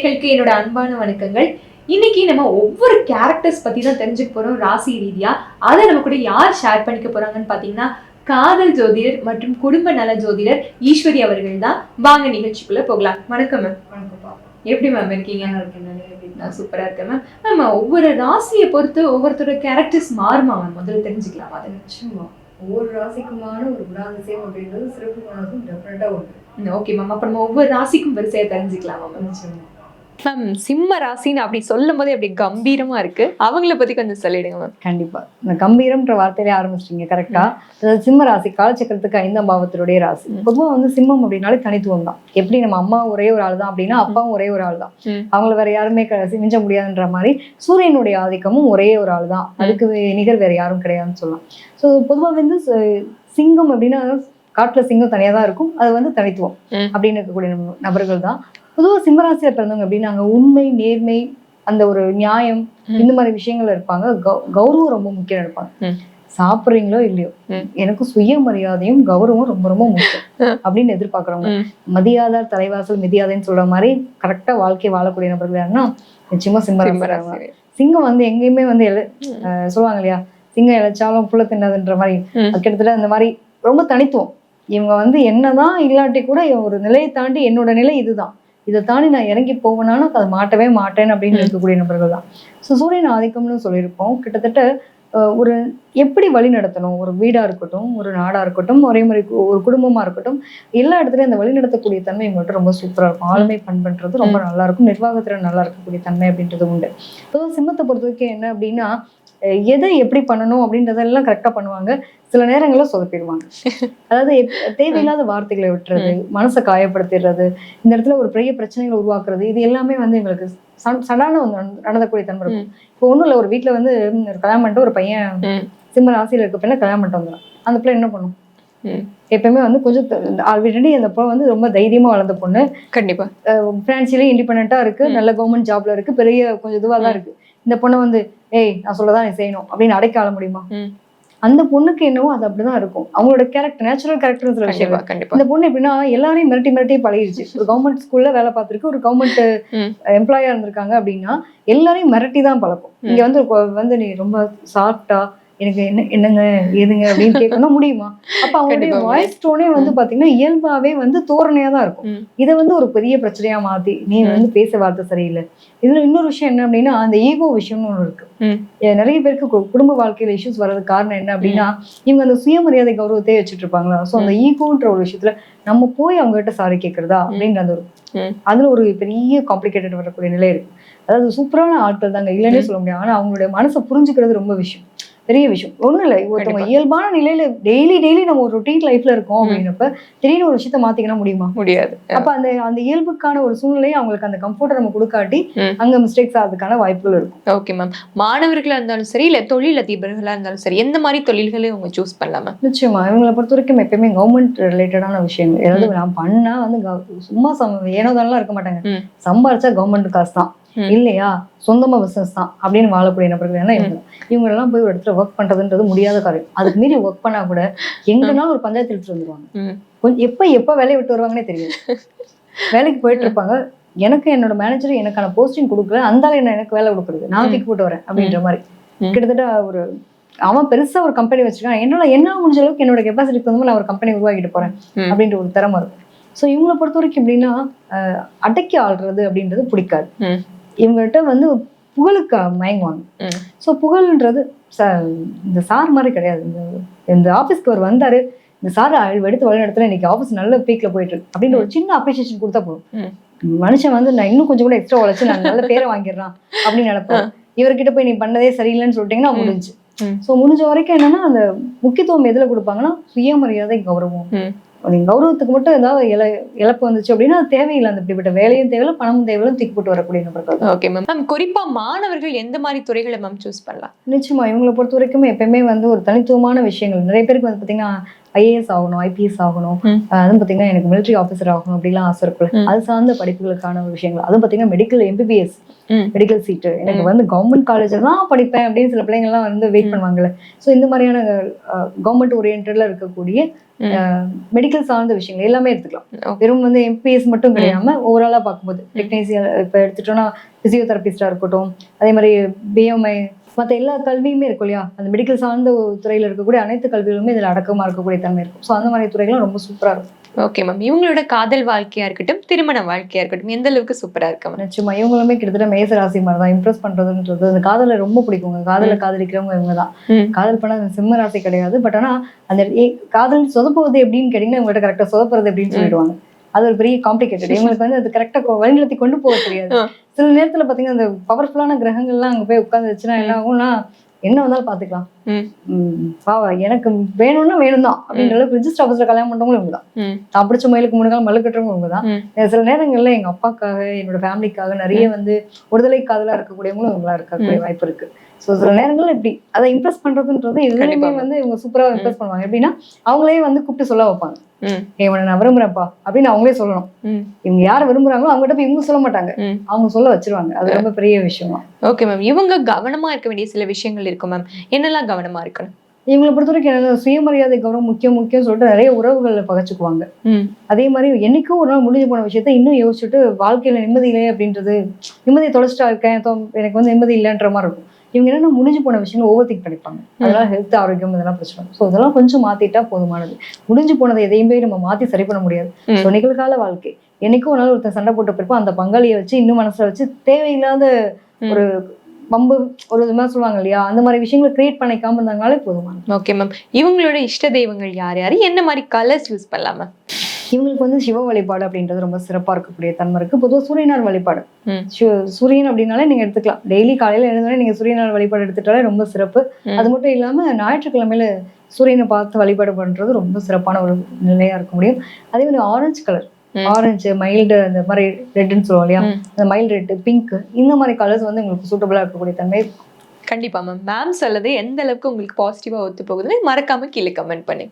நேயர்களுக்கு என்னோட அன்பான வணக்கங்கள். இன்னைக்கு நம்ம ஒவ்வொரு கேரக்டர்ஸ் பத்தி தான் தெரிஞ்சுக்க போறோம் ராசி ரீதியா. அதை நம்ம கூட யார் ஷேர் பண்ணிக்க போறாங்கன்னு பாத்தீங்கன்னா காதல் ஜோதிடர் மற்றும் குடும்ப நல ஜோதிடர் ஈஸ்வரி அவர்கள் தான். வாங்க நிகழ்ச்சிக்குள்ள போகலாம். வணக்கம் மேம். எப்படி மேம் இருக்கீங்க? நான் சூப்பரா இருக்கேன் மேம். மேம், ஒவ்வொரு ராசியை பொறுத்து ஒவ்வொருத்தரோட கேரக்டர்ஸ் மாறுமா மேம்? முதல்ல தெரிஞ்சுக்கலாம். அதை நிச்சயமா ஒவ்வொரு ராசிக்குமான ஒரு குணாதிசயம் அப்படின்றது சிறப்பு குணாதிசயம் டெஃபினட்டா உண்டு. Okay ma'am. அப்ப நம்ம ஒவ்வொரு ராசிக்கும் வரிசையா தெரிஞ்சுக்கலாமா மேம்? நிச்சயமா மேம், சிம்ம ராசின்னு அப்படி சொல்லும் போதே அப்படி கம்பீரமா இருக்கு. அவங்கள பத்தி கொஞ்சம் சொல்லிடுங்க மேம். கண்டிப்பா. இந்த கம்பீரம்ன்ற வார்த்தையிலே ஆரம்பிச்சிட்டீங்க கரெக்டா. அதாவது சிம்ம ராசி காலச்சக்கரத்துக்கு 5ஆம் பாவத்தினுடைய ராசி. பொதுவா வந்து சிம்மம் அப்படின்னாலே தனித்துவம் தான். எப்படி நம்ம அம்மா ஒரே ஒரு ஆள் தான் அப்படின்னா அப்பாவும் ஒரே ஒரு ஆள் தான். அவங்கள வேற யாருமே மிஞ்ச முடியாதுன்ற மாதிரி சூரியனுடைய ஆதிக்கமும் ஒரே ஒரு ஆள் தான். அதுக்கு நிகர் வேற யாரும் கிடையாதுன்னு சொல்லலாம். ஸோ பொதுவாக வந்து சிங்கம் அப்படின்னா காட்டுல சிங்கம் தனியா தான் இருக்கும். அது வந்து தனித்துவம் அப்படின்னு இருக்கக்கூடிய நபர்கள் தான். பொதுவாக சிம்மராசியில பிறந்தவங்க அப்படின்னா உண்மை, நேர்மை, அந்த ஒரு நியாயம், இந்த மாதிரி விஷயங்கள்ல இருப்பாங்க. கௌரவம் ரொம்ப முக்கியம் இருப்பாங்க. சாப்பிட்றீங்களோ இல்லையோ, எனக்கு சுயமரியாதையும் கௌரவம் ரொம்ப ரொம்ப முக்கியம் அப்படின்னு எதிர்பார்க்குறவங்க. மதியாதார் தலைவாசல் மிதியாதைன்னு சொல்ற மாதிரி கரெக்டா வாழ்க்கையை வாழக்கூடிய நபர்கள் யாருன்னா நிச்சயமா சிம்மராசி. சிங்கம் வந்து எங்கேயுமே வந்து சொல்லுவாங்க இல்லையா, சிங்கம் இழைச்சாலும் புள்ள தின்னதுன்ற மாதிரி. அது கிட்டத்தட்ட அந்த மாதிரி ரொம்ப தனித்துவம். இவங்க வந்து என்னதான் இல்லாட்டி கூட ஒரு நிலையை தாண்டி என்னோட நிலை இதுதான், இதை தாண்டி நான் இறங்கி போவேனாலும் அதை மாட்டவே மாட்டேன் அப்படின்னு இருக்கக்கூடிய நபர்கள் தான். ஸோ சூரியன் ஆதிக்கம்னு சொல்லியிருப்போம். கிட்டத்தட்ட ஒரு எப்படி வழி நடத்தணும், ஒரு வீடா இருக்கட்டும், ஒரு நாடா இருக்கட்டும், ஒரே மாதிரி ஒரு குடும்பமா இருக்கட்டும், எல்லா இடத்துலயும் அந்த வழி நடத்தக்கூடிய தன்மை இவங்கள்ட்ட ரொம்ப சூப்பரா இருக்கும். ஆளுமை பண்புன்றது ரொம்ப நல்லா இருக்கும். நிர்வாகத்துல நல்லா இருக்கக்கூடிய தன்மை அப்படின்றது உண்டு. பொதுவாக சிம்மத்தை பொறுத்த வரைக்கும் என்ன அப்படின்னா எதை எப்படி பண்ணணும் அப்படின்றதெல்லாம் கரெக்டா பண்ணுவாங்க. சில நேரங்கள்ல சொதப்பிடுவாங்க. அதாவது தேவையில்லாத வார்த்தைகளை விட்டுறது, மனசை காயப்படுத்திடுறது, இந்த இடத்துல ஒரு பெரிய பிரச்சனைகளை உருவாக்குறது, இது எல்லாமே வந்து எங்களுக்கு சடான நடந்தக்கூடிய தன்மை இருக்கும். இப்போ ஒன்றும் இல்லை, ஒரு வீட்டுல வந்து ஒரு கல்யாணம் பண்ணிட்டு ஒரு பையன் சிம்ம ராசியில இருக்க பையனை கல்யாணம் பண்ணிட்டு வந்துடும். அந்த பிள்ளை என்ன பண்ணும்? எப்பவுமே வந்து கொஞ்சம் ஆல்ரெடி அந்த பொண்ணு வந்து ரொம்ப தைரியமா வளர்ந்த பொண்ணு, கண்டிப்பா பினான்சியலி இண்டிபெண்டா இருக்கு, நல்ல கவர்மெண்ட் ஜாப்ல இருக்கு, பெரிய கொஞ்சம் இதுவா தான் இருக்கு. இந்த பொண்ணை வந்து ஏய் நான் சொல்லதான் நீ செய்யணும் அப்படின்னு அடைக்க ஆள முடியுமா? அந்த பொண்ணுக்கு என்னவோ அது அப்படிதான் இருக்கும். அவங்களோட கேரக்டர், நேச்சுரல் கேரக்டர் சில விஷயம். இந்த பொண்ணு எப்படின்னா எல்லாரையும் மிரட்டி மிரட்டி பழகிடுச்சு. ஒரு கவர்மெண்ட் ஸ்கூல்ல வேலை பார்த்திருக்கு, ஒரு கவர்மெண்ட் எம்ப்ளாயா இருந்திருக்காங்க அப்படின்னா எல்லாரையும் மிரட்டி தான் பழக்கம். இங்க வந்து நீ ரொம்ப சாஃப்டா எனக்கு என்னங்க ஏதுங்க அப்படின்னு கேட்கணும் முடியுமா? அப்ப அவங்களுடைய வாய்ஸ் டோனே வந்து பாத்தீங்கன்னா இயல்பாவே வந்து தோரணையா தான் இருக்கும். இதை வந்து ஒரு பெரிய பிரச்சனையா மாத்தி நீ வந்து பேச வார்த்தை சரியில்லை. இதுல இன்னொரு விஷயம் என்ன அப்படின்னா அந்த ஈகோ விஷயம்னு ஒண்ணு இருக்கு. நிறைய பேருக்கு குடும்ப வாழ்க்கையில இஷ்யூஸ் வர்றதுக்கு காரணம் என்ன அப்படின்னா இவங்க அந்த சுயமரியாதை கௌரவத்தையே வச்சுட்டு இருப்பாங்களா. சோ அந்த ஈகோன்ற ஒரு விஷயத்துல நம்ம போய் அவங்க கிட்ட சாரி கேட்கறதா அப்படின்ற அந்த ஒரு அதுல ஒரு பெரிய காம்ப்ளிகேட்டட் வரக்கூடிய நிலை இருக்கு. அதாவது சூப்பரான ஆட்கள் தாங்க, இல்லைன்னே சொல்ல முடியாது. ஆனா அவங்களுடைய மனசை புரிஞ்சுக்கிறது ரொம்ப பெரிய விஷயம். ஒண்ணும் இல்லை, ஒருத்தவங்க இயல்பான நிலையில டெய்லி நம்ம ஒரு ரொட்டீன் லைஃப்ல இருக்கோம் அப்படின்னப்ப திடீர்னு ஒரு விஷயத்த மாத்திக்கணும் முடியாது. அப்ப அந்த இயல்புக்கான ஒரு சூழ்நிலையை அவங்களுக்கு அந்த கம்ஃபர்ட்டை நம்ம கொடுக்காட்டி அங்க மிஸ்டேக்ஸ் ஆகிறதுக்கான வாய்ப்புகள் இருக்கும். Okay ma'am. மாணவர்களா இருந்தாலும் சரி, இல்ல தொழில் அதிபர்களா இருந்தாலும் சரி, எந்த மாதிரி தொழில்களை அவங்க சூஸ் பண்ணலாமா? நிச்சயமா இவங்களை பொறுத்த வரைக்கும் எப்பயுமே கவர்மெண்ட் ரிலேட்டடான விஷயங்கள், ஏதாவது நான் பண்ணா வந்து சும்மா ஏனோதானெல்லாம் இருக்க மாட்டாங்க. சம்பாரிச்சா கவர்மெண்ட் காசு தான், இல்லையா சொந்தமா பிசினஸ் தான் அப்படின்னு வாழக்கூடிய நபர்கள். ஏன்னா இவங்க எல்லாம் போய் ஒரு இடத்துல ஒர்க் பண்றதுன்றது முடியாத காரியம். அதுக்கு மீறி ஒர்க் பண்ணா கூட எங்கனாலும் ஒரு பஞ்சாயத்து எடுத்துட்டு வந்துருவாங்க. கொஞ்சம் எப்ப வேலையை விட்டு வருவாங்கன்னே தெரியாது. வேலைக்கு போயிட்டு இருப்பாங்க, எனக்கு என்னோட மேனேஜர் எனக்கான போஸ்டிங் கொடுக்கல, அந்த எனக்கு வேலை கொடுக்குறது, நான் தூக்கி போட்டு வரேன் அப்படின்ற மாதிரி. கிட்டத்தட்ட ஒரு அவன் பெருசா ஒரு கம்பெனி வச்சிருக்கான், என்ன முடிஞ்ச அளவுக்கு என்னோட கெப்பாசிட்டிக்கு தகுந்த மாதிரி நான் ஒரு கம்பெனி உருவாக்கிட்டு போறேன் அப்படின்ற ஒரு திறமை இருக்கும். ஸோ இவங்களை பொறுத்த வரைக்கும் எப்படின்னா அடக்கி ஆள்றது அப்படின்றது பிடிக்காது. இவங்ககிட்ட வந்து புகழுக்கு மயங்குவாங்க. ஸோ புகழ்ன்றது இந்த சார் மாதிரி கிடையாது. இந்த ஆஃபீஸ்க்கு அவர் வந்தாரு, இந்த சார் எடுத்து வழி நடத்துல இன்னைக்கு ஆஃபீஸ் நல்ல பீக்ல போயிட்டு இருக்கு அப்படின்னு ஒரு சின்ன அப்ரிசியேஷன் கொடுத்தா போதும். மனுஷன் வந்து நான் இன்னும் கொஞ்சம் கூட எக்ஸ்ட்ரா உழைச்சு நான் நல்ல பேரை வாங்கிடுறான் அப்படின்னு நினைப்பேன். இவர்கிட்ட போய் நீ பண்ணதே சரியில்லைன்னு சொல்லிட்டீங்கன்னா முடிஞ்சு. ஸோ முடிஞ்ச வரைக்கும் என்னன்னா அந்த முக்கியத்துவம் எதுல கொடுப்பாங்கன்னா சுயமரியாதை, கௌரவம். நீங்க கௌரவத்துக்கு மட்டும் ஏதாவது இழப்பு வந்துச்சு அப்படின்னா அது தேவையில்லை. அந்த இப்படிப்பட்ட வேலையும் தேவையில்லை, பணமும் தேவையில்லை, தூக்கி போட்டு வரக்கூடிய நபர்கள். Okay ma'am. குறிப்பா மாணவர்கள் எந்த மாதிரி துறைகளை மேம் சூஸ் பண்ணலாம்? நிச்சயமா இவங்களை பொறுத்த வரைக்கும் எப்பயுமே வந்து ஒரு தனித்துவமான விஷயங்கள். நிறைய பேருக்கு வந்து பாத்தீங்கன்னா ஐஏஎஸ் ஆகணும், ஐபிஎஸ் ஆகணும், அதுவும் பாத்தீங்கன்னா எனக்கு மிலிட்டரி ஆஃபீஸர் ஆகணும் அப்படிலாம் ஆசை இருக்குல்ல, அது சார்ந்த படிப்புகளுக்கான விஷயங்கள். அதுவும் பாத்தீங்கன்னா மெடிக்கல் எம்பிபிஎஸ் மெடிக்கல் சீட்டு எனக்கு வந்து கவர்மெண்ட் காலேஜ்ல தான் படிப்பேன் அப்படின்னு சில பிள்ளைங்க எல்லாம் வந்து வெயிட் பண்ணுவாங்கல்ல. ஸோ இந்த மாதிரியான கவர்மெண்ட் ஓரியன்டா இருக்கக்கூடிய மெடிக்கல் சார்ந்த விஷயங்கள் எல்லாமே எடுத்துக்கலாம். வெறும் வந்து எம்பிஎஸ் மட்டும் கிடையாம ஓவராலா பார்க்கும்போது டெக்னீசியன் இப்போ எடுத்துட்டோம்னா பிசியோதெரபிஸ்டா இருக்கட்டும், அதே மாதிரி பிஎம்ஐ மற்ற எல்லா கல்வியுமே இருக்கும் இல்லையா, அந்த மெடிக்கல் சார்ந்த துறையில இருக்கக்கூடிய அனைத்து கல்விகளுமே இதுல அடக்கமா இருக்கக்கூடிய தன்மை இருக்கும். ஸோ அந்த மாதிரி துறைகளும் ரொம்ப சூப்பரா இருக்கும். ஓகே மேம், இவங்களோட காதல் வாழ்க்கையா இருக்கட்டும், திருமண வாழ்க்கையா இருக்கட்டும், எந்த அளவுக்கு சூப்பரா இருக்கு? நிச்சயமா இவங்களுமே கிட்டத்தட்ட மேச ராசி மாதிரி தான். இம்ப்ரெஸ் பண்றதுன்றது அந்த காதலை ரொம்ப பிடிக்குங்க. காதலை காதலிக்கிறவங்க இவங்க தான். காதல் பண்ண சிம்ம ராசி கிடையாது. பட் ஆனா அந்த காதல் சொதப்புவது எப்படின்னு கேட்டீங்கன்னா இவங்ககிட்ட கரெக்டா சொதப்புறது எப்படின்னு சொல்லிடுவாங்க. அது ஒரு பெரிய காம்ப்ளிகேட்டட். இவங்களுக்கு வந்து அது கரெக்டா வழிநடத்தி கொண்டு போக தெரியாது. சில நேரத்துல பாத்தீங்கன்னா அந்த பவர்ஃபுல்லான கிரகங்கள்லாம் அங்க போய் உட்காந்துச்சுன்னா என்ன ஆகும்னா, என்ன வந்தாலும் பாத்துக்கலாம், பாவா எனக்கு வேணும்னா வேணும் தான் அப்படின்ற அளவுக்கு ரிஜிஸ்டர் ஆஃபீஸ்ல கல்யாணம் பண்றவங்களும் இவங்க தான். நான் பிடிச்ச மயிலுக்கு 3 கால் மல்லு கட்டுறவங்க இவங்க தான். சில நேரங்கள்ல எங்க அப்பாக்காக என்னோட ஃபேமிலிக்காக நிறைய வந்து விடுதலை காதலா இருக்கக்கூடியவங்களும் இவங்களா இருக்கக்கூடிய வாய்ப்பு இருக்கு. ஸோ சில நேரங்கள்ல இப்படி அதை இம்ப்ரெஸ் பண்றதுன்றது இதுலயுமே வந்து இவங்க சூப்பரா இம்ப்ரெஸ் பண்ணுவாங்க. எப்படின்னா அவங்களே வந்து கூப்பிட்டு சொல்ல வைப்பாங்க, இவனை நான் விரும்புறேன்ப்பா அப்படின்னு அவங்களே சொல்லணும். இவங்க யாரை விரும்புறாங்களோ அவங்ககிட்ட போய் இவங்க சொல்ல மாட்டாங்க, அவங்க சொல்ல வச்சிருவாங்க. அது ரொம்ப பெரிய விஷயம். ஓகே மேம், இவங்க கவனமா இருக்க வேண்டிய சில விஷயங்கள் இருக்கும் மேம். என்னெல்லாம் கவனமா இருக்கணும்? இவங்களை பொறுத்த வரைக்கும் என்ன, சுயமரியாதை கௌரவம் முக்கியம் சொல்லிட்டு நிறைய உறவுகளை பகச்சுக்குவாங்க. அதே மாதிரி என்னைக்கும் ஒரு நாள் முடிஞ்சு போன விஷயத்த இன்னும் யோசிச்சுட்டு வாழ்க்கையில நிம்மதி இல்லை அப்படின்றது, நிம்மதியை தொலைச்சிட்டா இருக்கேன் எனக்கு வந்து நிம்மதி இல்லைன்ற மாதிரி இருக்கும். இவங்க என்னன்னா முடிஞ்சு போன விஷயங்கள் ஓவர் திங்க் பண்ணிப்பாங்க. அதெல்லாம் ஹெல்த் ஆரோக்கியம் இதெல்லாம் பிரச்சனை. ஸோ இதெல்லாம் கொஞ்சம் மாத்திட்டா போதுமானது. முடிஞ்சு போனதை எதையுமே நம்ம மாத்தி சரி பண்ண முடியாது. ஸோ நிகழ்கால வாழ்க்கை என்னைக்கும் ஒரு நாள் ஒருத்தர் சண்டை போட்டு போயிருப்போம், அந்த பங்காளியை வச்சு இன்னும் மனசுல வச்சு தேவையில்லாத ஒரு பம்பு ஒரு இது மாதிரி சொல்லுவாங்க இல்லையா, அந்த மாதிரி விஷயங்களை கிரியேட் பண்ணிக்காம இருந்தாங்கனாலே போதுமானது. ஓகே மேம், இவங்களோட இஷ்ட தெய்வங்கள் யார் யாரு, என்ன மாதிரி கலர்ஸ் யூஸ் பண்ணலாமா? இவங்களுக்கு வந்து சிவ வழிபாடு அப்படின்றது ரொம்ப சிறப்பா இருக்கக்கூடிய தன்மை இருக்கு. பொதுவாக சூரியனார் வழிபாடு, சூரியன் அப்படின்னாலே நீங்க எடுத்துக்கலாம். டெய்லி காலையில எழுந்தோடனே நீங்க சூரியனார் வழிபாடு எடுத்துட்டாலே ரொம்ப சிறப்பு. அது மட்டும் இல்லாம ஞாயிற்றுக்கிழமையில சூரியனை பார்த்து வழிபாடு பண்றது ரொம்ப சிறப்பான ஒரு நிலையா இருக்க முடியும். அதே மாதிரி ஆரஞ்சு கலர், ஆரஞ்சு மைல்டு அந்த மாதிரி ரெட்னு சொல்லுவோம் இல்லையா, அந்த மைல்டு ரெட், பிங்க், இந்த மாதிரி கலர்ஸ் வந்து உங்களுக்கு சூட்டபிளா இருக்கக்கூடிய தன்மை. கண்டிப்பா மேம். மேம் சொல்லது எந்த அளவுக்கு உங்களுக்கு பாசிட்டிவா ஒத்து போகுதுன்னு மறக்காம கீழே கமெண்ட் பண்ணி